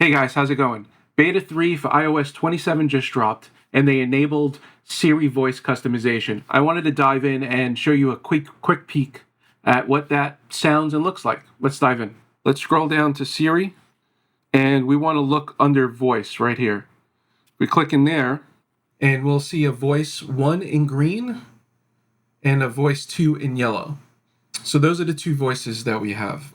Hey guys, how's it going? Beta 3 for iOS 27 just dropped, and they enabled Siri voice customization. I wanted to dive in and show you a quick peek at what that sounds and looks like. Let's dive in. Let's scroll down to Siri, and we want to look under voice right here. We click in there, and we'll see a voice 1 in green and a voice 2 in yellow. So those are the two voices that we have.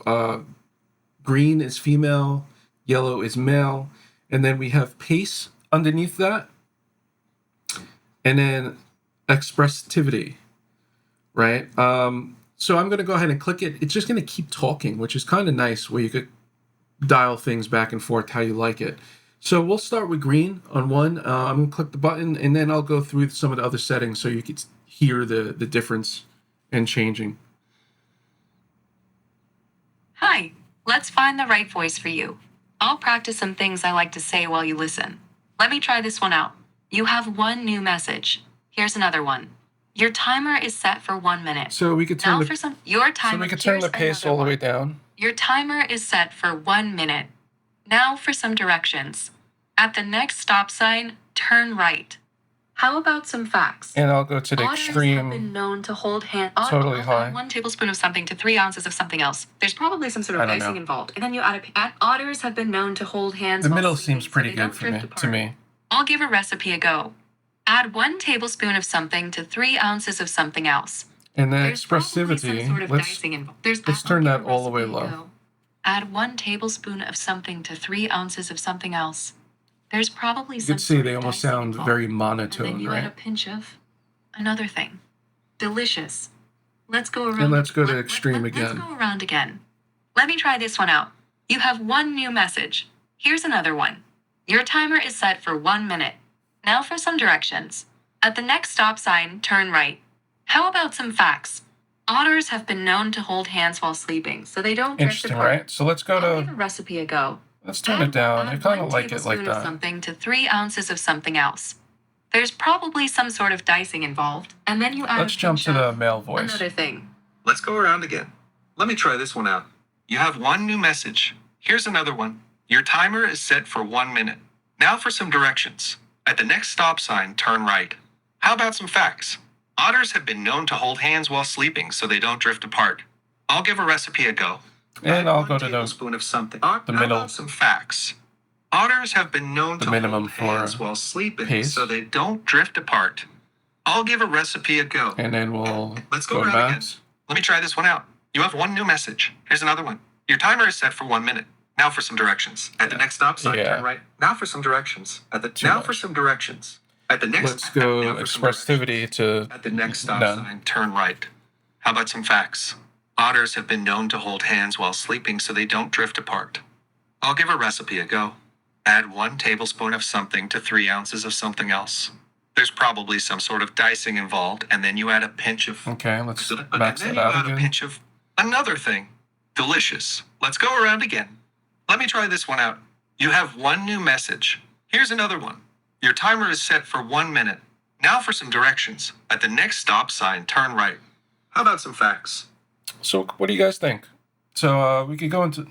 Green is female, yellow is male, and then we have pace underneath that, and then expressivity, right? So I'm going to go ahead and click it. It's just going to keep talking, which is kind of nice, where you could dial things back and forth how you like it. So we'll start with green on one. I'm going to click the button, and then I'll go through some of the other settings so you can hear the difference and changing. Hi, let's find the right voice for you. I'll practice some things I like to say while you listen. Let me try this one out. You have one new message. Here's another one. Your timer is set for 1 minute. So we could turn the pace all the way down. Your timer is set for 1 minute. Now for some directions. At the next stop sign, turn right. How about some facts? And I'll go to the extreme, have been known to hold totally high. 1 tablespoon of something to 3 ounces of something else. There's probably some sort of icing involved. And then you add otters have been known to hold hands. The middle seems pretty good to me. I'll give a recipe a go. Add 1 tablespoon of something to 3 ounces of something else. And then expressivity, let's turn that all the way low. Add 1 tablespoon of something to 3 ounces of something else. There's probably some. You can see they almost sound very monotone, and then you right? add a pinch of another thing. Delicious. Let's go around. And let's go to extreme again. Let's go around again. Let me try this one out. You have one new message. Here's another one. Your timer is set for 1 minute. Now for some directions. At the next stop sign, turn right. How about some facts? Otters have been known to hold hands while sleeping, so they don't drift apart. Interesting, right? So let's go I'll give a recipe a go. Let's turn it down. I kind of like it like that. Something to 3 ounces of something else. There's probably some sort of dicing involved, and then you add. Let's jump to the male voice. Another thing. Let's go around again. Let me try this one out. You have one new message. Here's another one. Your timer is set for 1 minute. Now for some directions. At the next stop sign, turn right. How about some facts? Otters have been known to hold hands while sleeping so they don't drift apart. I'll give a recipe a go. And I'll go to tablespoon of something. the middle. How about some facts? Otters have been known to minimum hold hands while sleeping pace. so they don't drift apart. I'll give a recipe a go. And then we'll Let's go around again. Let me try this one out. You have one new message. Here's another one. Your timer is set for 1 minute. Now for some directions. At the next stop sign, turn right. Now for some directions. For some directions. At the next. Let's go expressivity to. At the next stop sign, turn right. How about some facts? Otters have been known to hold hands while sleeping so they don't drift apart. I'll give a recipe a go. Add 1 tablespoon of something to 3 ounces of something else. There's probably some sort of dicing involved, and then you add a pinch of. Okay, let's max it out again. A pinch of another thing. Delicious. Let's go around again. Let me try this one out. You have one new message. Here's another one. Your timer is set for 1 minute. Now for some directions. At the next stop sign, turn right. How about some facts? So what do you guys think? So we could go into.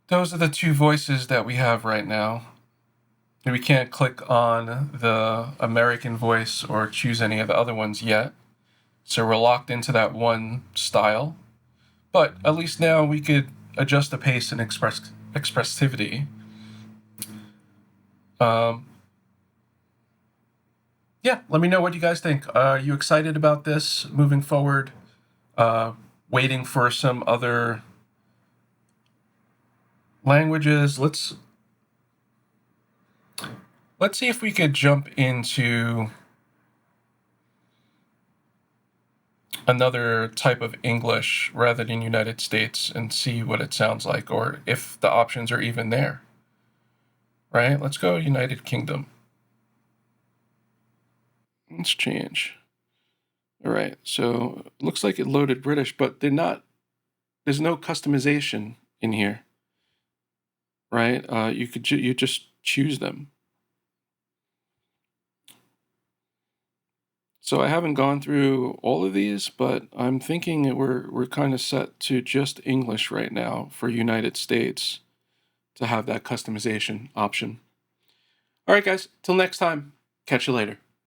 Those are the two voices that we have right now. And we can't click on the American voice or choose any of the other ones yet. So we're locked into that one style. But at least now we could adjust the pace and expressivity. Yeah, let me know what you guys think. Are you excited about this moving forward? Waiting for some other languages. Let's see if we could jump into another type of English rather than United States and see what it sounds like, or if the options are even there. Right? Let's go United Kingdom. Let's change. All right, so it looks like it loaded British, but there's no customization in here, right? You just choose them. So I haven't gone through all of these, but I'm thinking we're kind of set to just English right now for United States to have that customization option. All right, guys, till next time. Catch you later.